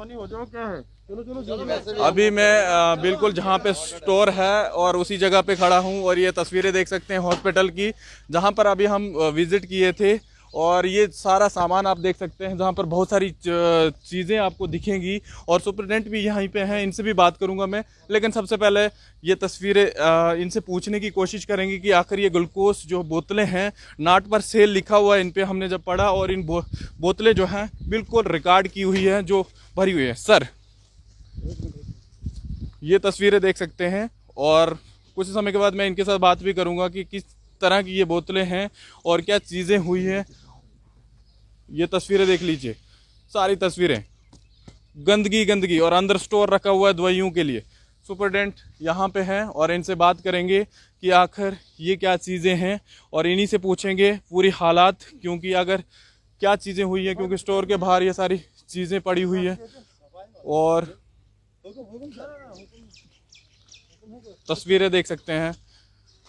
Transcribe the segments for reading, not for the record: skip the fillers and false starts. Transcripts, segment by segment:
पानी हो जाओ, क्या है। चलो चलो चलो। अभी मैं बिल्कुल जहाँ पे स्टोर है और उसी जगह पे खड़ा हूँ और ये तस्वीरें देख सकते हैं हॉस्पिटल की, जहाँ पर अभी हम विजिट किए थे। और ये सारा सामान आप देख सकते हैं, जहाँ पर बहुत सारी चीज़ें आपको दिखेंगी और सुपरिटेंडेंट भी यहीं पे हैं, इनसे भी बात करूंगा मैं। लेकिन सबसे पहले ये तस्वीरें इनसे पूछने की कोशिश करेंगे कि आखिर ये ग्लूकोज जो बोतलें हैं, नाट पर सेल लिखा हुआ है इन पे, हमने जब पढ़ा, और इन बोतलें जो हैं बिल्कुल रिकॉर्ड की हुई है जो भरी हुई है। सर, ये तस्वीरें देख सकते हैं और कुछ समय के बाद मैं इनके साथ बात भी करूंगा कि किस तरह की ये बोतलें हैं और क्या चीज़ें हुई हैं। ये तस्वीरें देख लीजिए, सारी तस्वीरें गंदगी गंदगी, और अंदर स्टोर रखा हुआ है दवाइयों के लिए। सुपरिटेंडेंट यहाँ पे हैं और इनसे बात करेंगे कि आखिर ये क्या चीज़ें हैं और इन्हीं से पूछेंगे पूरी हालात, क्योंकि अगर क्या चीज़ें हुई हैं, क्योंकि स्टोर के बाहर ये सारी चीज़ें पड़ी हुई है। और तस्वीरें देख सकते हैं,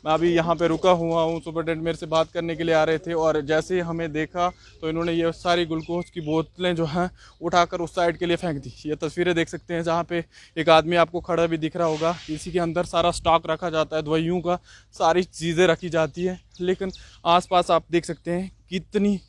मैं अभी यहाँ पे रुका हुआ हूँ, सुपरिटेंडेंट मेरे से बात करने के लिए आ रहे थे और जैसे ही हमें देखा तो इन्होंने ये सारी ग्लूकोज की बोतलें जो हैं उठाकर उस साइड के लिए फेंक दी। ये तस्वीरें देख सकते हैं जहाँ पे एक आदमी आपको खड़ा भी दिख रहा होगा, इसी के अंदर सारा स्टॉक रखा जाता है, दवाइयों का सारी चीज़ें रखी जाती है। लेकिन आसपास आप देख सकते हैं कितनी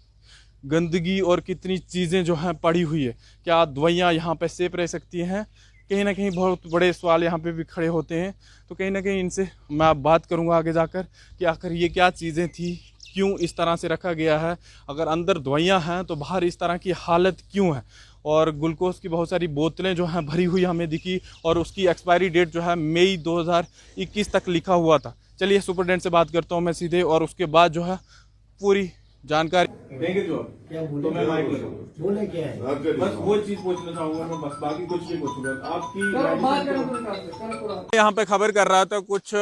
गंदगी और कितनी चीज़ें जो हैं पड़ी हुई है। क्या दवाइयाँ यहाँ पे सेफ रह सकती हैं? कहीं ना कहीं बहुत बड़े सवाल यहाँ पे भी खड़े होते हैं। तो कहीं ना कहीं इनसे मैं बात करूँगा आगे जाकर कि आखिर ये क्या चीज़ें थी, क्यों इस तरह से रखा गया है, अगर अंदर दवाइयाँ हैं तो बाहर इस तरह की हालत क्यों है। और ग्लूकोज की बहुत सारी बोतलें जो हैं भरी हुई हमें दिखी और उसकी एक्सपायरी डेट जो है मई 2021 तक लिखा हुआ था। चलिए सुपरिटेंडेंट से बात करता हूँ मैं सीधे, और उसके बाद जो है पूरी जानकारी देंगे। जो क्या तो मैं माइक लगाऊंगा, बोले क्या है? बस वो चीज पूछना चाहूंगा मैं, बस बाकी कुछ नहीं पूछूंगा। आपकी यहाँ पे खबर कर रहा था, कुछ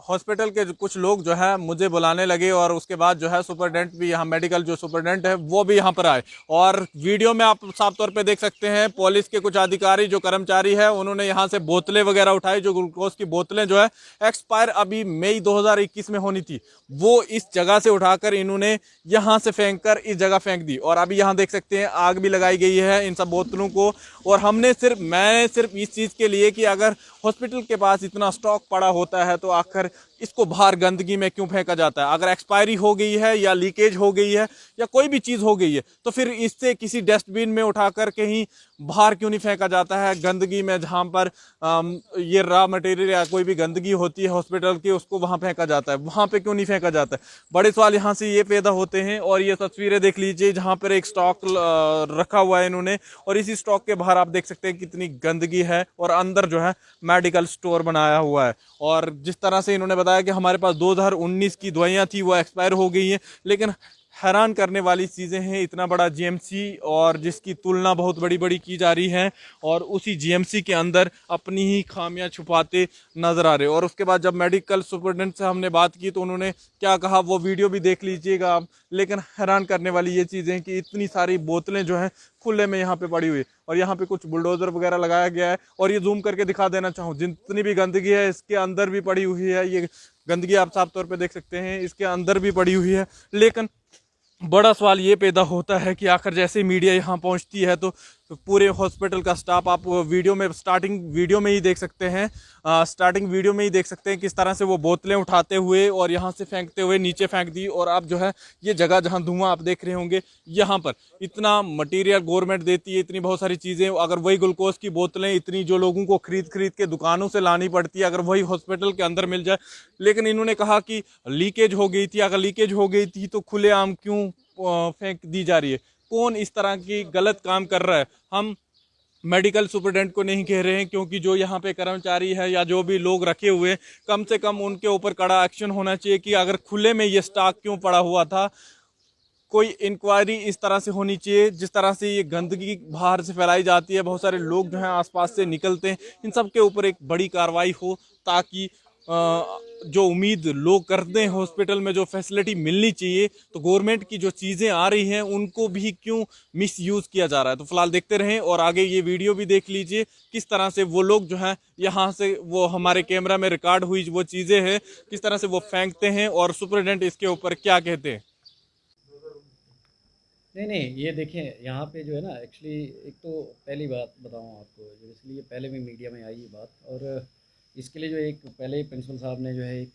हॉस्पिटल के कुछ लोग जो है मुझे बुलाने लगे और उसके बाद जो है सुपरिटेंडेंट भी यहाँ, मेडिकल जो सुपरिटेंडेंट है वो भी यहाँ पर आए। और वीडियो में आप साफ तौर पे देख सकते हैं पुलिस के कुछ अधिकारी जो कर्मचारी है उन्होंने यहाँ से बोतलें वगैरह उठाई, जो ग्लूकोज की बोतलें जो है एक्सपायर अभी मई 2021 में होनी थी, वो इस जगह से उठाकर इन्होंने यहाँ से फेंक कर इस जगह फेंक दी। और अभी यहाँ देख सकते हैं आग भी लगाई गई है इन सब बोतलों को। और मैंने सिर्फ इस चीज़ के लिए कि अगर हॉस्पिटल के पास इतना स्टॉक पड़ा होता है तो आखिर इसको बाहर गंदगी में क्यों फेंका जाता है। अगर एक्सपायरी हो गई है या लीकेज हो गई है या कोई भी चीज़ हो गई है तो फिर इससे किसी डस्टबिन में उठाकर कहीं बाहर क्यों नहीं फेंका जाता है गंदगी में, जहाँ पर ये रॉ मटेरियल या कोई भी गंदगी होती है हॉस्पिटल की उसको वहाँ फेंका जाता है, वहाँ पे क्यों नहीं फेंका जाता है। बड़े सवाल यहाँ से ये पैदा होते हैं। और ये तस्वीरें देख लीजिए जहाँ पर एक स्टॉक रखा हुआ है इन्होंने, और इसी स्टॉक के बाहर आप देख सकते हैं कितनी गंदगी है और अंदर जो है मेडिकल स्टोर बनाया हुआ है। और जिस तरह से इन्होंने बताया कि हमारे पास 2019 की दवाइयाँ थी वो एक्सपायर हो गई हैं, लेकिन हैरान करने वाली चीज़ें हैं, इतना बड़ा जीएमसी और जिसकी तुलना बहुत बड़ी बड़ी की जा रही है और उसी जीएमसी के अंदर अपनी ही खामियां छुपाते नजर आ रहे। और उसके बाद जब मेडिकल सुपरिटेंडेंट से हमने बात की तो उन्होंने क्या कहा वो वीडियो भी देख लीजिएगा आप। लेकिन हैरान करने वाली ये चीज़ें कि इतनी सारी बोतलें जो हैं खुले में यहाँ पे पड़ी हुई है और यहाँ पे कुछ बुलडोजर वगैरह लगाया गया है। और ये जूम करके दिखा देना चाहूँ, जितनी भी गंदगी है इसके अंदर भी पड़ी हुई है, ये गंदगी आप साफ तौर पे देख सकते हैं इसके अंदर भी पड़ी हुई है। लेकिन बड़ा सवाल ये पैदा होता है कि आखिर जैसे मीडिया यहाँ पहुँचती है तो पूरे हॉस्पिटल का स्टाफ, आप वीडियो में स्टार्टिंग वीडियो में ही देख सकते हैं, किस तरह से वो बोतलें उठाते हुए और यहाँ से फेंकते हुए नीचे फेंक दी। और अब जो है ये जगह जहाँ धुआं आप देख रहे होंगे, यहाँ पर इतना मटेरियल गवर्नमेंट देती है, इतनी बहुत सारी चीज़ें, अगर वही ग्लूकोज की बोतलें इतनी जो लोगों को खरीद के दुकानों से लानी पड़ती है, अगर वही हॉस्पिटल के अंदर मिल जाए। लेकिन इन्होंने कहा कि लीकेज हो गई थी, अगर लीकेज हो गई थी तो खुलेआम क्यों फेंक दी जा रही है, कौन इस तरह की गलत काम कर रहा है। हम मेडिकल सुपरिटेंडेंट को नहीं कह रहे हैं, क्योंकि जो यहाँ पे कर्मचारी है या जो भी लोग रखे हुए कम से कम उनके ऊपर कड़ा एक्शन होना चाहिए कि अगर खुले में ये स्टॉक क्यों पड़ा हुआ था, कोई इंक्वायरी इस तरह से होनी चाहिए। जिस तरह से ये गंदगी बाहर से फैलाई जाती है, बहुत सारे लोग जो हैं आसपास से निकलते हैं, इन सब के ऊपर एक बड़ी कार्रवाई हो ताकि जो उम्मीद लोग करते हैं हॉस्पिटल में जो फैसिलिटी मिलनी चाहिए, तो गवर्नमेंट की जो चीज़ें आ रही हैं उनको भी क्यों मिसयूज़ किया जा रहा है। तो फिलहाल देखते रहें और आगे ये वीडियो भी देख लीजिए किस तरह से वो लोग जो हैं यहाँ से, वो हमारे कैमरा में रिकॉर्ड हुई वो चीज़ें हैं, किस तरह से वो फेंकते हैं और सुपरिटेंडेंट इसके ऊपर क्या कहते हैं। नहीं नहीं, ये देखें यहाँ पे जो है ना, एक्चुअली एक तो पहली बात बताऊँ आपको, जो इसलिए पहले भी मीडिया में आई ये बात, और इसके लिए जो एक पहले ही प्रिंसिपल साहब ने जो है एक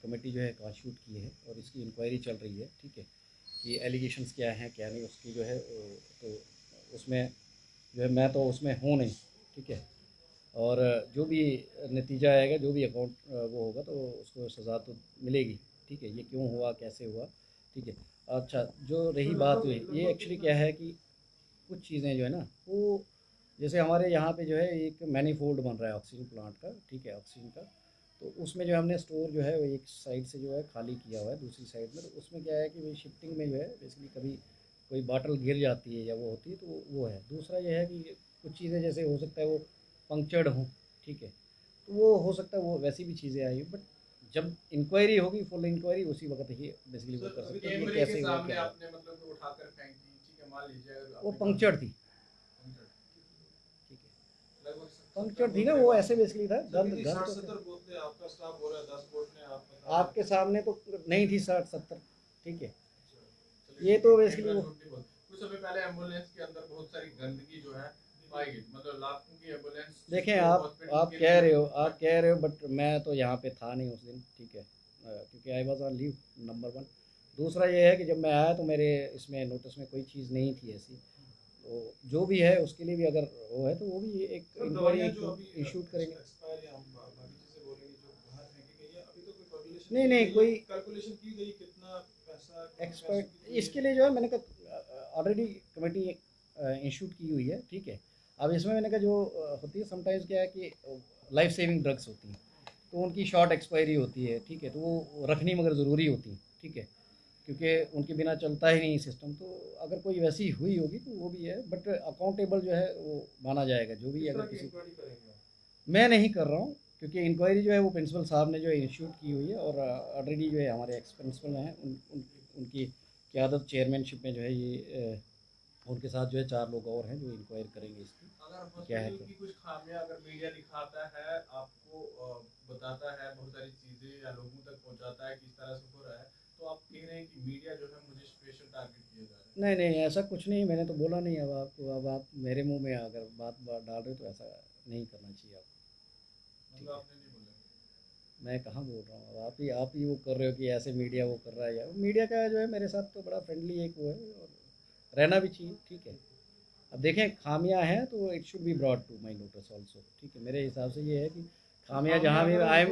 कमेटी जो है कॉन्स्टिट्यूट की है और इसकी इंक्वायरी चल रही है, ठीक है, कि एलिगेशंस क्या हैं क्या नहीं, उसकी जो है तो उसमें जो है मैं तो उसमें हूँ नहीं, ठीक है, और जो भी नतीजा आएगा, जो भी अकाउंट वो होगा तो उसको सज़ा तो मिलेगी, ठीक है, ये क्यों हुआ कैसे हुआ, ठीक है। अच्छा, जो रही बात हुई, ये एक्चुअली क्या है कि कुछ चीज़ें जो है ना वो, जैसे हमारे यहाँ पे जो है एक मैनीफोल्ड बन रहा है ऑक्सीजन प्लांट का, ठीक है, ऑक्सीजन का, तो उसमें जो हमने स्टोर जो है वो एक साइड से जो है खाली किया हुआ है दूसरी साइड में, तो उसमें क्या है कि भाई शिफ्टिंग में जो है बेसिकली कभी कोई बॉटल गिर जाती है या वो होती है, तो वो है। दूसरा ये है कि कुछ चीज़ें जैसे हो सकता है वो पंक्चर्ड हों, ठीक है, तो वो हो सकता है वो वैसी भी चीज़ें आई, बट जब इंक्वायरी होगी, फुल इंक्वायरी, उसी वक्त ही बेसिकली वो कर सकते हैं कि कैसे हुआ क्या हुआ। आपने मतलब उठाकर फेंक दी, ठीक है, मान लीजिए अगर वो आपने पंक्चर्ड थी, ठीक है, लगभग पंक्चर्ड थी ना वो, ऐसे बेसिकली था, गंद कितनी गंद 60 तो 70 बोतलें आपका स्टाफ हो रहा है, 10 बोतलें आप बता रहे आपके सामने तो नहीं थी 60-70, ठीक है, हैं। ये तो बेसिकली वो, कुछ समय पहले एम्बुलेंस के अंदर बहुत सारी गंदगी जो है पाई गई, मतलब लाखों की एम्बुलेंस देखें आप कह रहे हो, आप कह रहे हो, बट मैं तो यहाँ पे था नहीं उस दिन, ठीक है, क्योंकि I was on leave, number 1। दूसरा ये है कि जब मैं आया तो मेरे इसमें नोटिस में कोई चीज़ नहीं थी ऐसी, तो जो भी है उसके लिए भी अगर वो है तो वो भी एक दवाइयाँ जो इंक्वायरी अभी इशूट करेंगे। एक्सपायर या हम बाकी चीजें बोलेंगे जो बाहर फेंकी गई है, अभी तो कोई कैलकुलेशन नहीं नहीं, कोई कैलकुलेशन की गई कितना पैसा, कितने पैसों एक्सपर्ट की तो इसके लिए जो है मैंने कहा ऑलरेडी कमेटी इंस्टीट्यूट की हुई है, ठीक है। अब इसमें मैंने कहा जो होती है समटाइम्स क्या है कि लाइफ सेविंग ड्रग्स होती हैं, तो उनकी शॉर्ट एक्सपायरी होती है, ठीक है, तो वो रखनी मगर ज़रूरी होती है, ठीक है, क्योंकि उनके बिना चलता ही नहीं सिस्टम, तो अगर कोई वैसी हुई होगी तो वो भी है, बट अकाउंटेबल जो है वो माना जाएगा जो भी किस अगर तरह की किसी, इंक्वायरी करेंगे आप? मैं नहीं कर रहा हूँ, क्योंकि इंक्वायरी जो है वो प्रिंसिपल साहब ने जो है इंस्टीट्यूट की हुई है, और ऑलरेडी जो है हमारे एक्स प्रिंसिपल हैं उनकी क़यादत चेयरमैनशिप में जो है ये उनके साथ जो है 4 लोग और हैं जो इंक्वायर करेंगे इसकी अगर क्या है हॉस्पिटल क्या। की कुछ खामियां अगर मीडिया दिखाता है आपको, बताता है बहुत सारी चीजें या लोगों तक पहुंचाता है किस तरह से हो रहा है, तो आप कह रहे हैं कि मीडिया जो है मुझे स्पेशल टारगेट किया जा रहा है। नहीं नहीं, ऐसा कुछ नहीं, मैंने तो बोला नहीं। अब आपको, अब आप मेरे मुंह में अगर बात डाल रहे हो तो ऐसा नहीं करना चाहिए आपको, ठीक मतलब है। आपने नहीं बोला। मैं कहाँ बोल रहा हूँ, अब आप ही वो कर रहे हो कि ऐसे मीडिया वो कर रहा है, या मीडिया का जो है मेरे साथ तो बड़ा फ्रेंडली एक वो है, और रहना भी चाहिए, ठीक है। अब देखें खामियां हैं तो it should be brought to my notice also, ठीक है। मेरे हिसाब से ये है कि खामियां जहाँ भी आई,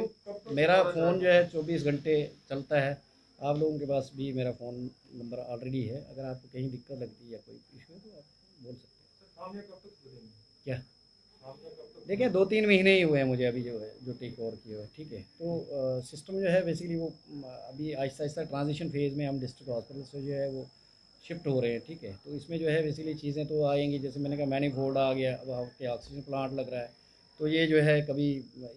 मेरा फ़ोन जो है 24 घंटे चलता है, आप लोगों के पास भी मेरा फ़ोन नंबर ऑलरेडी है, अगर आपको कहीं दिक्कत लगती है या कोई इशू है तो आप बोल सकते हैं। सर खामियां कब तक सुधरेंगी? क्या खामियां कब तक? देखिए, 2-3 महीने ही हुए हैं मुझे अभी जो है, जो टेक ओवर किए हुए, ठीक है। तो सिस्टम जो है बेसिकली वो अभी आहिस्ता आहिस्ता ट्रांजिशन फेज़ में हम डिस्ट्रिक्ट हॉस्पिटल से जो है वो शिफ्ट हो रहे हैं, ठीक है। तो इसमें जो है बेसिकली चीज़ें तो आएंगी, जैसे मैंने कहा मैनीफोल्ड आ गया, अब आपके ऑक्सीजन प्लांट लग रहा है, तो ये जो है कभी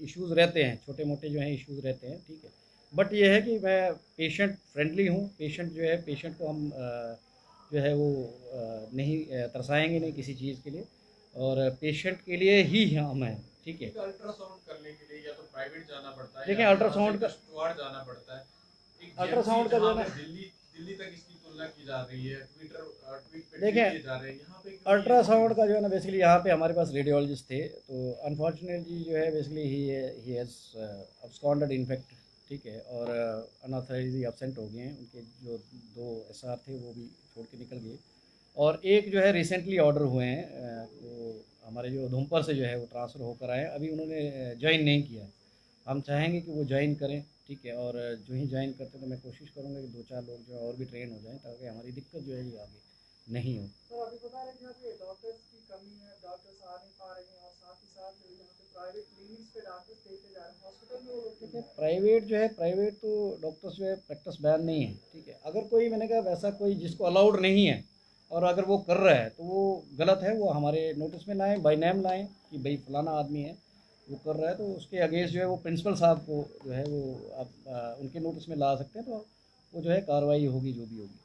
इश्यूज़ रहते हैं, छोटे मोटे जो हैं इश्यूज़ रहते हैं, ठीक है। बट ये है कि मैं पेशेंट फ्रेंडली हूँ, पेशेंट जो है, पेशेंट को हम जो है वो नहीं तरसाएंगे नहीं किसी चीज़ के लिए, और पेशेंट के लिए ही हम हैं, ठीक है। एक अल्ट्रासाउंड करने के लिए या तो प्राइवेट जाना पड़ता है, देखिए, या अल्ट्रासाउंड का, किश्तवाड़ जाना पड़ता है। एक अल्ट्रासाउंड का जो है ना, दिल्ली दिल्ली तक इसकी तुलना की जा रही है, ट्वीट पे देखें, दिए जा रहे हैं, यहाँ पे क्यों नहीं है? अल्ट्रासाउंड का जो है ना बेसिकली यहाँ पे हमारे पास रेडियोलॉजिस्ट थे, तो अनफॉर्चुनेटली जो है बेसिकली ही हैज़ अब्सकॉन्डेड इनफैक्ट, ठीक है, और अनऑथराइजली एब्सेंट हो गए हैं। उनके जो 2 एसआर थे वो भी छोड़ के निकल गए, और एक जो है रिसेंटली ऑर्डर हुए हैं, वो हमारे जो उधमपुर से जो है वो ट्रांसफ़र होकर आए, अभी उन्होंने ज्वाइन नहीं किया है। हम चाहेंगे कि वो ज्वाइन करें, ठीक है, और जो ही ज्वाइन करते हैं तो मैं कोशिश करूँगा कि 2-4 लोग जो है और भी ट्रेन हो जाएँ, ताकि हमारी दिक्कत जो है ये आगे नहीं हो। सर अभी बता रहे थे यहाँ पे डॉक्टर्स की कमी है, डॉक्टर्स आ नहीं पा रहे हैं, और साथ ही साथ जो यहाँ पे प्राइवेट क्लिनिक्स पे डॉक्टर्स देते जा रहे हैं, हॉस्पिटल में वो लोग ठीक है, प्राइवेट जो है, प्राइवेट तो डॉक्टर्स जो है प्रैक्टिस बैन नहीं है, ठीक है। अगर कोई, मैंने कहा वैसा कोई जिसको अलाउड नहीं है और अगर वो कर रहा है तो वो गलत है, वो हमारे नोटिस में लाएं, बाय नेम लाएं कि भाई फलाना आदमी है वो कर रहा है, तो उसके अगेंस्ट जो है वो प्रिंसिपल साहब को जो है वो आप उनके नोटिस में ला सकते हैं, तो वो जो है कार्रवाई होगी जो भी होगी।